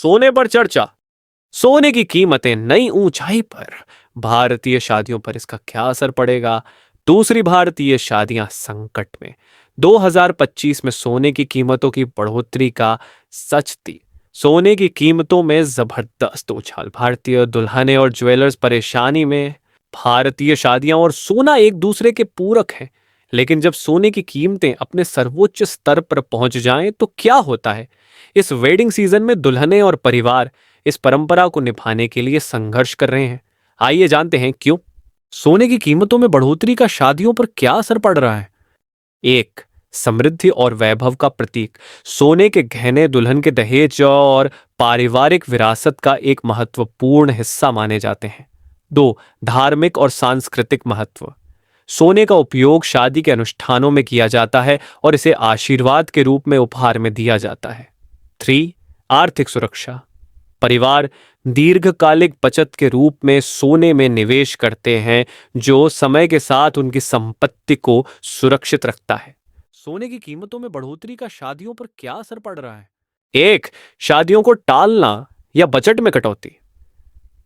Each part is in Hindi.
सोने पर चर्चा। सोने की कीमतें नई ऊंचाई पर, भारतीय शादियों पर इसका क्या असर पड़ेगा? दूसरी भारतीय शादियां संकट में। 2025 में सोने की कीमतों की बढ़ोतरी का सच थी। सोने की कीमतों में जबरदस्त उछाल, भारतीय दुल्हनें और ज्वेलर्स परेशानी में। भारतीय शादियां और सोना एक दूसरे के पूरक हैं, लेकिन जब सोने की कीमतें अपने सर्वोच्च स्तर पर पहुंच जाएं तो क्या होता है? इस वेडिंग सीजन में दुल्हनें और परिवार इस परंपरा को निभाने के लिए संघर्ष कर रहे हैं। आइए जानते हैं क्यों। सोने की कीमतों में बढ़ोतरी का शादियों पर क्या असर पड़ रहा है? एक, समृद्धि और वैभव का प्रतीक। सोने के गहने दुल्हन के दहेज और पारिवारिक विरासत का एक महत्वपूर्ण हिस्सा माने जाते हैं। दो, धार्मिक और सांस्कृतिक महत्व। सोने का उपयोग शादी के अनुष्ठानों में किया जाता है और इसे आशीर्वाद के रूप में उपहार में दिया जाता है। थ्री, आर्थिक सुरक्षा। परिवार दीर्घकालिक बचत के रूप में सोने में निवेश करते हैं, जो समय के साथ उनकी संपत्ति को सुरक्षित रखता है। सोने की कीमतों में बढ़ोतरी का शादियों पर क्या असर पड़ रहा है? एक, शादियों को टालना या बजट में कटौती।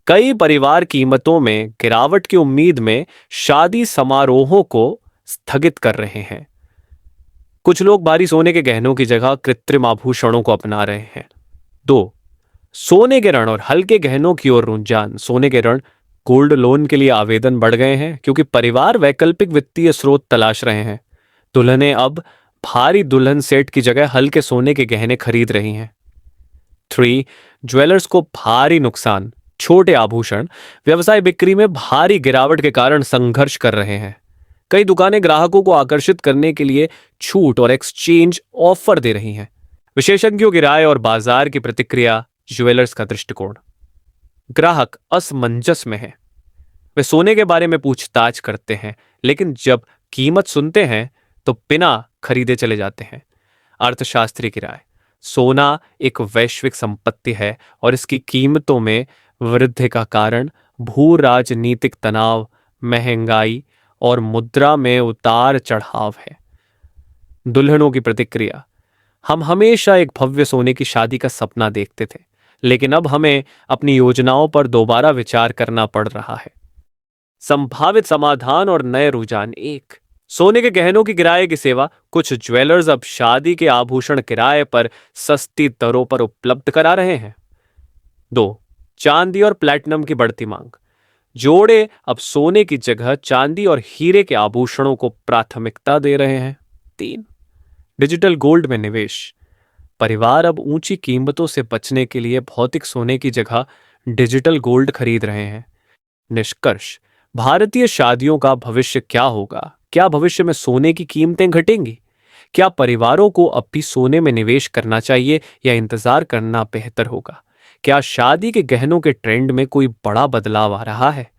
कई परिवार कीमतों में गिरावट की उम्मीद में शादी समारोहों को स्थगित कर रहे हैं। कुछ लोग भारी सोने के गहनों की जगह कृत्रिम आभूषणों को अपना रहे हैं। दो, सोने के ऋण और हल्के गहनों की ओर रुझान। सोने के ऋण, गोल्ड लोन के लिए आवेदन बढ़ गए हैं क्योंकि परिवार वैकल्पिक वित्तीय स्रोत तलाश रहे हैं। दुल्हनें अब भारी दुल्हन सेट की जगह हल्के सोने के गहने खरीद रही हैं। थ्री, ज्वेलर्स को भारी नुकसान। छोटे आभूषण व्यवसाय बिक्री में भारी गिरावट के कारण संघर्ष कर रहे हैं। कई दुकानें ग्राहकों को आकर्षित करने के लिए छूट और एक्सचेंज ऑफर दे रही हैं। विशेषज्ञों की राय और बाजार की प्रतिक्रिया। ज्वेलर्स का दृष्टिकोण, ग्राहक असमंजस में है। वे सोने के बारे में पूछताछ करते हैं, लेकिन जब कीमत सुनते हैं तो बिना खरीदे चले जाते हैं। अर्थशास्त्री की राय, सोना एक वैश्विक संपत्ति है और इसकी कीमतों में वृद्धि का कारण भू राजनीतिक तनाव, महंगाई और मुद्रा में उतार चढ़ाव है। दुल्हनों की प्रतिक्रिया, हम हमेशा एक भव्य सोने की शादी का सपना देखते थे, लेकिन अब हमें अपनी योजनाओं पर दोबारा विचार करना पड़ रहा है। संभावित समाधान और नए रुझान। एक, सोने के गहनों की किराए की सेवा। कुछ ज्वेलर्स अब शादी के आभूषण किराए पर सस्ती दरों पर उपलब्ध करा रहे हैं। दो, चांदी और प्लैटिनम की बढ़ती मांग। जोड़े अब सोने की जगह चांदी और हीरे के आभूषणों को प्राथमिकता दे रहे हैं। तीन, डिजिटल गोल्ड में निवेश। परिवार अब ऊंची कीमतों से बचने के लिए भौतिक सोने की जगह डिजिटल गोल्ड खरीद रहे हैं। निष्कर्ष, भारतीय शादियों का भविष्य क्या होगा? क्या भविष्य में सोने की कीमतें घटेंगी? क्या परिवारों को अब भी सोने में निवेश करना चाहिए या इंतजार करना बेहतर होगा? क्या शादी के गहनों के ट्रेंड में कोई बड़ा बदलाव आ रहा है?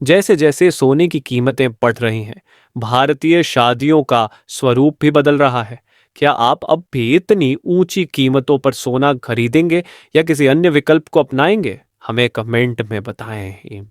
जैसे जैसे सोने की कीमतें बढ़ रही हैं, भारतीय शादियों का स्वरूप भी बदल रहा है। क्या आप अब भी इतनी ऊंची कीमतों पर सोना खरीदेंगे या किसी अन्य विकल्प को अपनाएंगे? हमें कमेंट में बताएं।